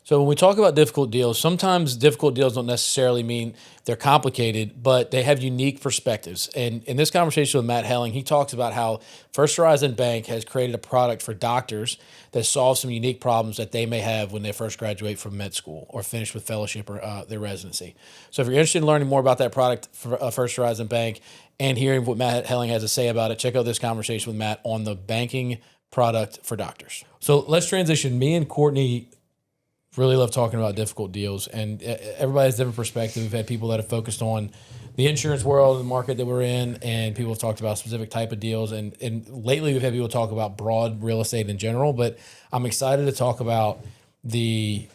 So when we talk about difficult deals, sometimes difficult deals don't necessarily mean they're complicated, but they have unique perspectives. And in this conversation with Matt Helling, he talks about how First Horizon Bank has created a product for doctors that solves some unique problems that they may have when they first graduate from med school or finish with fellowship or their residency. So if you're interested in learning more about that product for First Horizon Bank and hearing what Matt Helling has to say about it, check out this conversation with Matt on the banking product for doctors. So let's transition. Me and Courtney really love talking about difficult deals, and everybody has a different perspective. We've had people that have focused on the insurance world, the market that we're in, and people have talked about a specific type of deals. And lately we've had people talk about broad real estate in general, but I'm excited to talk about the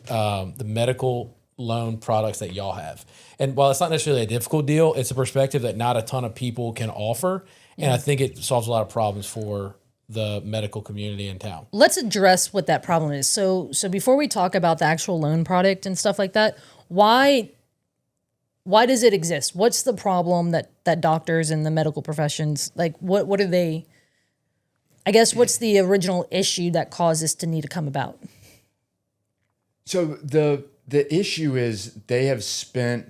medical loan products that y'all have. And while it's not necessarily a difficult deal, it's a perspective that not a ton of people can offer. And I think it solves a lot of problems for the medical community in town. Let's address what that problem is. So before we talk about the actual loan product and stuff like that, why does it exist? What's the problem that doctors and the medical professions, like what are they, I guess, what's the original issue that caused this to need to come about? So the issue is they've spent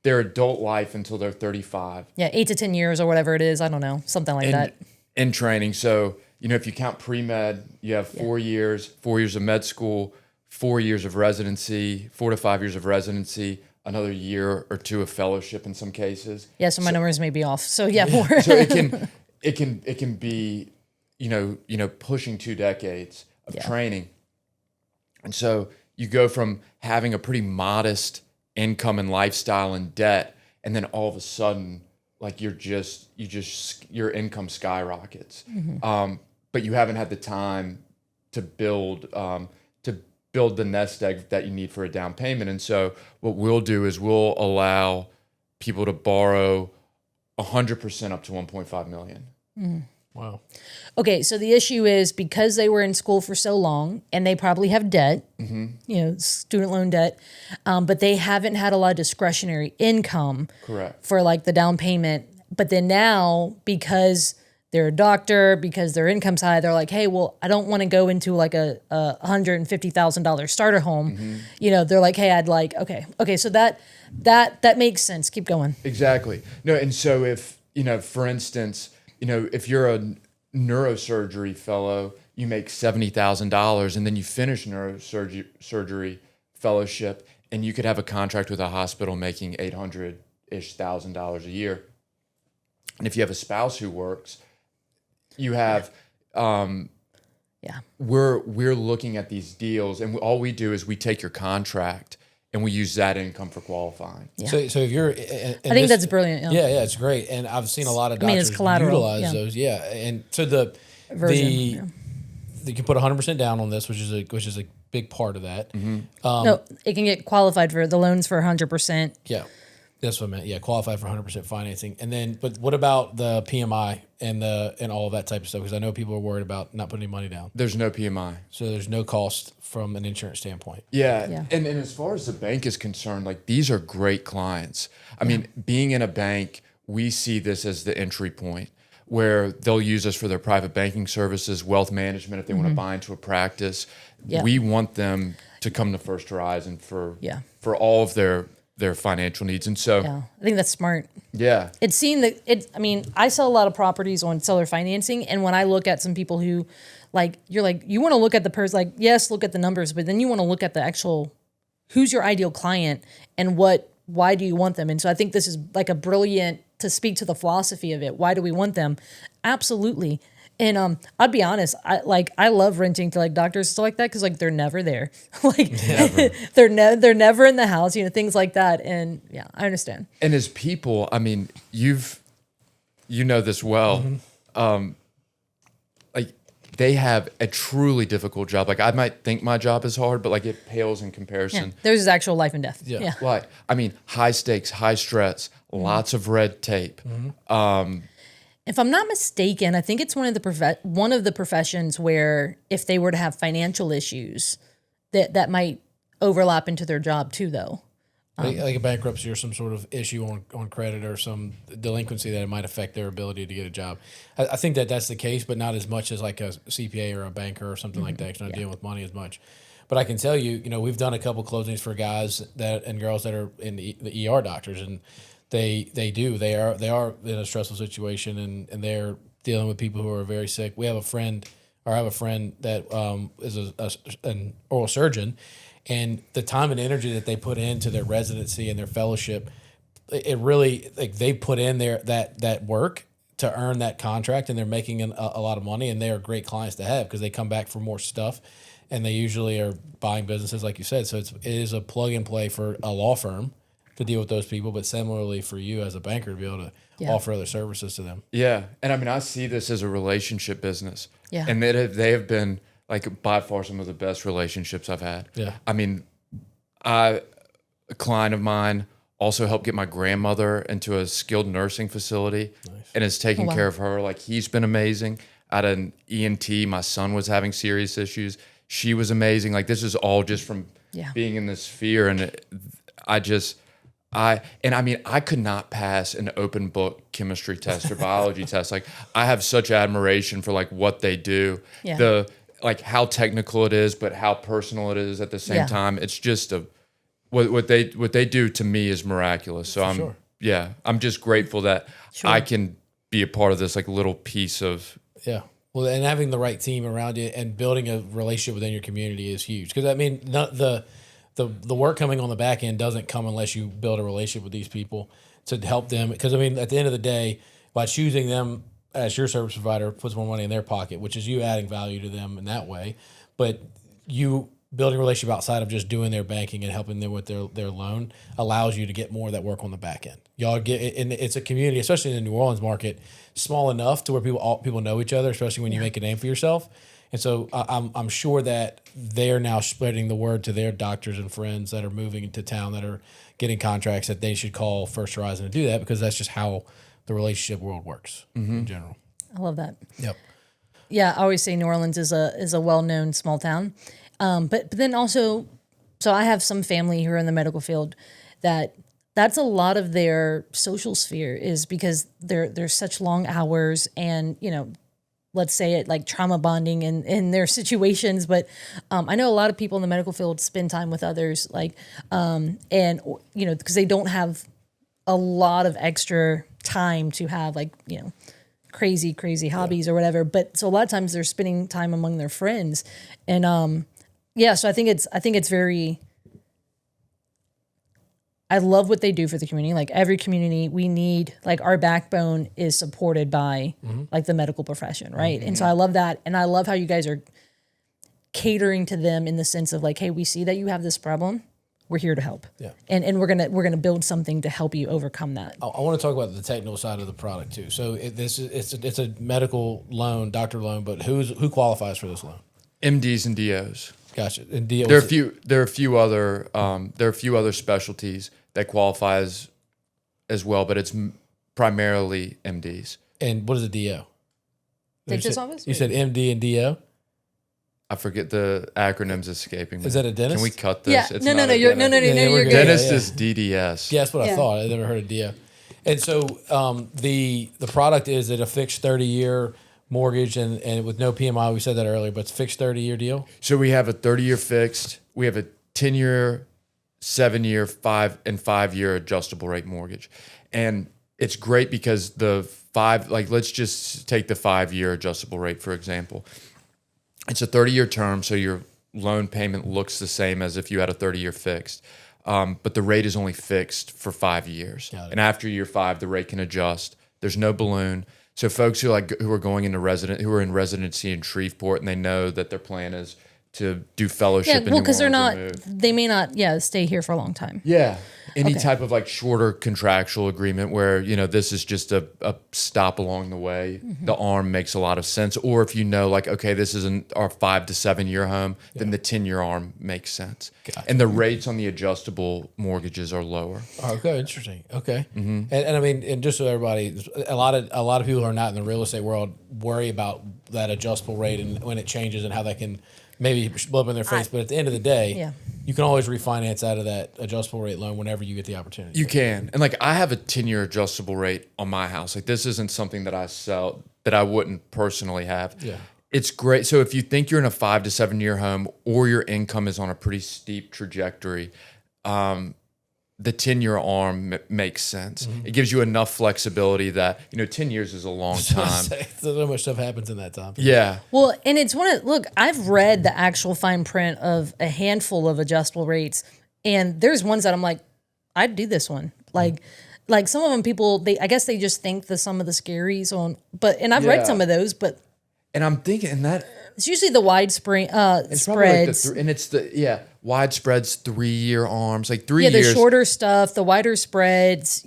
their adult life until they're 35. Yeah, 8 to 10 years or whatever it is. I don't know, something like that. In training. So, if you count pre-med, you have 4 years of med school, 4 years of residency, 4 to 5 years of residency, another year or two of fellowship in some cases. Yeah, so my numbers may be off. So yeah, more. So it can be, pushing 2 decades of training. And so you go from having a pretty modest income and lifestyle and debt, and then all of a sudden, like your income skyrockets. Mm-hmm. But you haven't had the time to build the nest egg that you need for a down payment. And so what we'll do is we'll allow people to borrow 100% up to $1.5 million. Mm-hmm. Wow. Okay, so the issue is because they were in school for so long and they probably have debt, student loan debt, but they haven't had a lot of discretionary income. Correct. For like the down payment. But then now, because they're a doctor, because their income's high, they're like, hey, well, I don't want to go into like a $150,000 starter home. Mm-hmm. They're like, hey, I'd like, okay, so that makes sense. Keep going. Exactly. No, and so if, for instance, if you're a neurosurgery fellow, you make $70,000 and then you finish neurosurgery fellowship and you could have a contract with a hospital making $800,000 a year. And if you have a spouse who works, you have, we're looking at these deals and all we do is we take your contract and we use that income for qualifying. Yeah. So if you're, I think that's brilliant. Yeah, it's great, and I've seen a lot of doctors it's collateral, utilize those. Yeah, and so you can put 100% down on this, which is a big part of that. Mm-hmm. No, it can get qualified for the loans for 100%. Yeah, that's what I meant. Yeah, qualify for 100% financing, and then but what about the PMI and all of that type of stuff? Because I know people are worried about not putting any money down. There's no PMI, so there's no cost from an insurance standpoint. Yeah. And as far as the bank is concerned, like these are great clients. I mean, being in a bank, we see this as the entry point where they'll use us for their private banking services, wealth management, if they want to buy into a practice. Yeah. We want them to come to First Horizon for all of their financial needs. And so I think that's smart. Yeah. It's seen that I sell a lot of properties on seller financing. And when I look at some people who you want to look at the person, like, yes, look at the numbers, but then you want to look at the actual, who's your ideal client and why do you want them? And so I think this is like a brilliant to speak to the philosophy of it. Why do we want them? Absolutely. And I'd be honest, I love renting to like doctors and stuff like that because like they're never there, they're never in the house, things like that. And yeah, I understand. And as people, I mean, you know this well. Mm-hmm. Like they have a truly difficult job. Like I might think my job is hard, but like it pales in comparison. Yeah, there's actual life and death. Yeah. Like I mean, high stakes, high stress, lots of red tape. Mm-hmm. If I'm not mistaken, I think it's one of the professions where if they were to have financial issues, that might overlap into their job too, though. Like a bankruptcy or some sort of issue on credit or some delinquency that it might affect their ability to get a job. I think that's the case, but not as much as like a CPA or a banker or something like that. 'Cause you're not dealing with money as much. But I can tell you, we've done a couple closings for guys and girls that are in the ER doctors, and they are in a stressful situation, and they're dealing with people who are very sick. I have a friend that is an oral surgeon, and the time and energy that they put into their residency and their fellowship, it really, like, they put in that work to earn that contract, and they're making a lot of money, and they are great clients to have because they come back for more stuff, and they usually are buying businesses like you said. So it is a plug and play for a law firm to deal with those people, but similarly for you as a banker to be able to offer other services to them. Yeah. And I mean, I see this as a relationship business. Yeah. And they have been like by far some of the best relationships I've had. Yeah. I mean, a client of mine also helped get my grandmother into a skilled nursing facility and is taking care of her. Like, he's been amazing. At an ENT, my son was having serious issues. She was amazing. Like, this is all just from being in this sphere. And I could not pass an open book chemistry test or biology test. Like, I have such admiration for like what they do. Yeah. Like how technical it is, but how personal it is at the same time. It's just what they do to me is miraculous. So I'm just grateful that I can be a part of this like little piece of Well, and having the right team around you and building a relationship within your community is huge. Because I mean, the work coming on the back end doesn't come unless you build a relationship with these people to help them. Because I mean, at the end of the day, by choosing them as your service provider puts more money in their pocket, which is you adding value to them in that way. But you building a relationship outside of just doing their banking and helping them with their loan allows you to get more of that work on the back end. Y'all get, and it's a community, especially in the New Orleans market, small enough to where people know each other, especially when you make a name for yourself. And so I'm sure that they're now spreading the word to their doctors and friends that are moving into town that are getting contracts that they should call First Horizon to do that, because that's just how the relationship world works in general. I love that. Yep. Yeah, I always say New Orleans is a well-known small town. But then also, so I have some family who are in the medical field that's a lot of their social sphere is because they're such long hours and, let's say it like trauma bonding in their situations. But I know a lot of people in the medical field spend time with others, like, because they don't have a lot of extra time to have like, crazy hobbies or whatever. But so a lot of times they're spending time among their friends. And so I think it's very, I love what they do for the community. Like every community we need, like our backbone is supported by like the medical profession. Right. And so I love that. And I love how you guys are catering to them in the sense of like, hey, we see that you have this problem. We're here to help. Yeah. And we're gonna build something to help you overcome that. I want to talk about the technical side of the product too. So it's a medical loan, doctor loan, but who qualifies for this loan? MDs and DOs. Gotcha. And DOs. There are a few other specialties that qualify as well, but it's primarily MDs. And what is a DO? Dentist office? You said MD and DO? I forget the acronyms escaping me. Is that a dentist? Can we cut this? Yeah. It's No, not a you're dentist. you're good. Dentist is DDS. Yeah, that's what I thought. I never heard of DO. And so the product is at a fixed 30-year mortgage and with no PMI. We said that earlier, but it's a fixed 30-year deal. So we have a 30-year fixed. We have a 10-year, 7-year, 5-year adjustable rate mortgage. And it's great because let's just take the 5-year adjustable rate, for example. It's a 30-year term, so your loan payment looks the same as if you had a 30-year fixed. But the rate is only fixed for 5 years. And after year 5, the rate can adjust. There's no balloon. So folks who are in residency in Shreveport and they know that their plan is to do fellowship in New because Orleans they may not stay here for a long time. Yeah. Any type of like shorter contractual agreement where, this is just a stop along the way. The ARM makes a lot of sense. Or if like, okay, this is our 5 to 7 year home, then the 10-year ARM makes sense. Gotcha. And the rates on the adjustable mortgages are lower. Okay, interesting. Okay. And I mean, and just so everybody, a lot of people who are not in the real estate world worry about that adjustable rate and when it changes and how that can maybe blow up in their face. But at the end of the day, you can always refinance out of that adjustable rate loan whenever you get the opportunity. You can. And like I have a 10-year adjustable rate on my house. Like this isn't something that I sell that I wouldn't personally have. Yeah. It's great. So if you think you're in a 5 to 7 year home or your income is on a pretty steep trajectory, the 10-year arm makes sense. Mm-hmm. It gives you enough flexibility that, 10 years is a long time. So much stuff happens in that time. Yeah. Well, and it's look, I've read the actual fine print of a handful of adjustable rates, and there's ones that I'm like, I'd do this one. Like some of them I guess they just think some of the scaries on, and I've read some of those, but. And I'm thinking that it's usually the wide it's probably like spreads. and it's wide spreads, 3-year arms, like 3 years. Yeah, the shorter stuff, the wider spreads,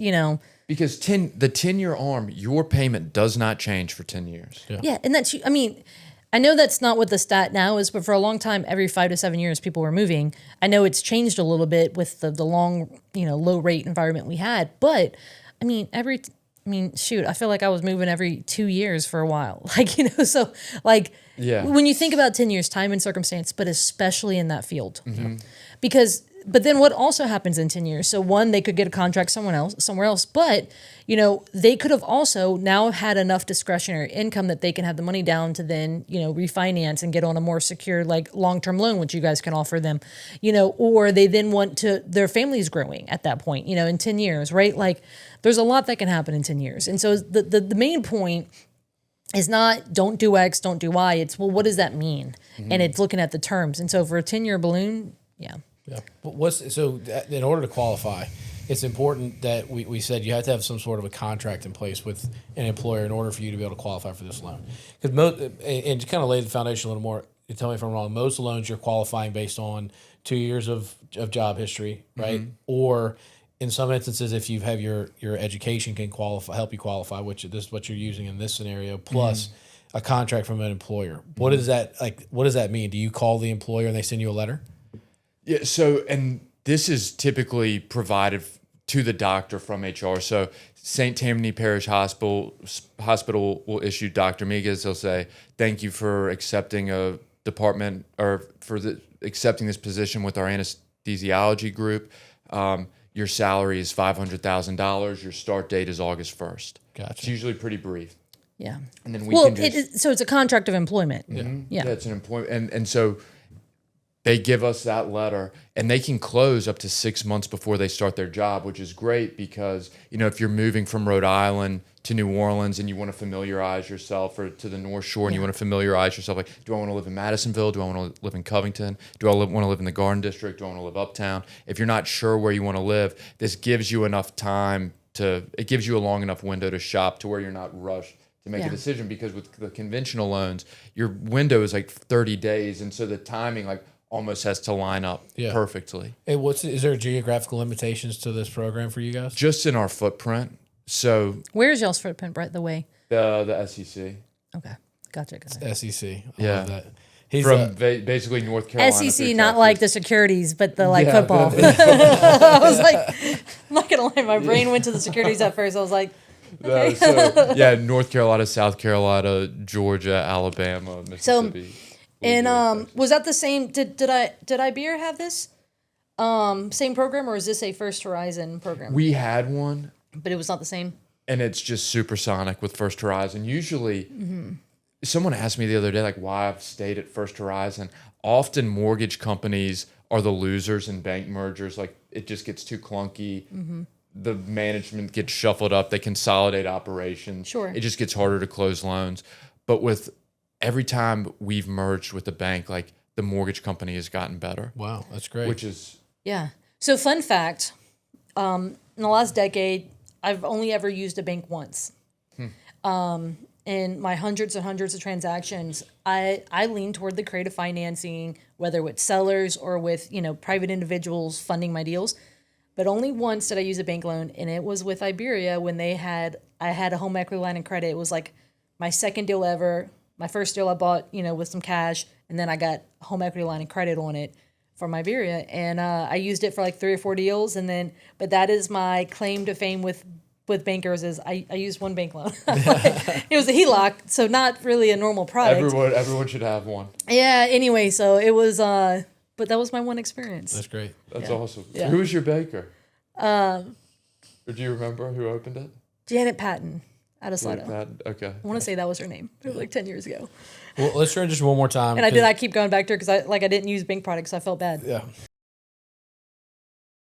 Because the 10-year arm, your payment does not change for 10 years. Yeah, and I know that's not what the stat now is, but for a long time, every 5 to 7 years, people were moving. I know it's changed a little bit with the long, low rate environment we had, but shoot, I feel like I was moving every 2 years for a while. When you think about 10 years, time and circumstance, but especially in that field. Mm-hmm. But then what also happens in 10 years? So one, they could get a contract somewhere else, but they could have also now had enough discretionary income that they can have the money down to then, refinance and get on a more secure, like long-term loan, which you guys can offer them, or they then their family's growing at that point, in 10 years, right? Like there's a lot that can happen in 10 years. And so the main point is not don't do X, don't do Y. It's, well, what does that mean? Mm-hmm. And it's looking at the terms. And so for a 10-year balloon, yeah. Yeah. But in order to qualify, it's important that we said you have to have some sort of a contract in place with an employer in order for you to be able to qualify for this loan. Because and to kind of lay the foundation a little more, tell me if I'm wrong, most loans you're qualifying based on 2 years of job history, right? Mm-hmm. Or in some instances, if you have your education can help you qualify, which this is what you're using in this scenario, plus a contract from an employer. What is that like? What does that mean? Do you call the employer and they send you a letter? Yeah. So, and this is typically provided to the doctor from HR. So, St. Tammany Parish Hospital will issue Dr. Migas. They'll say, "Thank you for accepting a department or accepting this position with our anesthesiology group. Your salary is $500,000. Your start date is August 1st. Gotcha. It's usually pretty brief. Yeah. And then so it's a contract of employment. Mm-hmm. Yeah. It's an employment, and so they give us that letter, and they can close up to 6 months before they start their job, which is great because if you're moving from Rhode Island to New Orleans and you want to familiarize yourself, or to the North Shore and you want to familiarize yourself, like, do I want to live in Madisonville? Do I want to live in Covington? Do I want to live in the Garden District? Do I want to live uptown? If you're not sure where you want to live, this gives you enough time it gives you a long enough window to shop to where you're not rushed to make a decision, because with the conventional loans, your window is like 30 days. And so the timing almost has to line up perfectly. Hey, is there geographical limitations to this program for you guys? Just in our footprint. So where's y'all's footprint, by the way? The SEC. Okay, gotcha. SEC. I love that. He's from basically North Carolina. SEC, not like the securities, but the football. I was like, I'm not gonna lie, my brain went to the securities at first. I was like, okay. North Carolina, South Carolina, Georgia, Alabama, Mississippi. Was that the same? Did Iberia have this same program, or is this a First Horizon program? We had one, but it was not the same. And it's just supersonic with First Horizon. Usually, someone asked me the other day, why I've stayed at First Horizon. Often, mortgage companies are the losers in bank mergers. It just gets too clunky. Mm-hmm. The management gets shuffled up. They consolidate operations. Sure, it just gets harder to close loans. But with every time we've merged with a bank, the mortgage company has gotten better. Wow, that's great. Which is So fun fact, in the last decade, I've only ever used a bank once. In my hundreds and hundreds of transactions, I lean toward the creative financing, whether with sellers or with private individuals funding my deals. But only once did I use a bank loan, and it was with Iberia when I had a home equity line of credit. It was my second deal ever. My first deal I bought, with some cash, and then I got a home equity line of credit on it from Iberia, and I used it for 3 or 4 deals, but that is my claim to fame with bankers is I used one bank loan. It was a HELOC, so not really a normal product. Everyone should have one. Yeah. Anyway, so it was But that was my one experience. That's great. That's Yeah. awesome. Yeah. Who was your baker? Or do you remember who opened it? Janet Patton out of Slidell. Okay. I want to say that was her name. It was like 10 years ago. Well, let's try just one more time. And I keep going back to her because I didn't use Bink products. I felt bad. Yeah.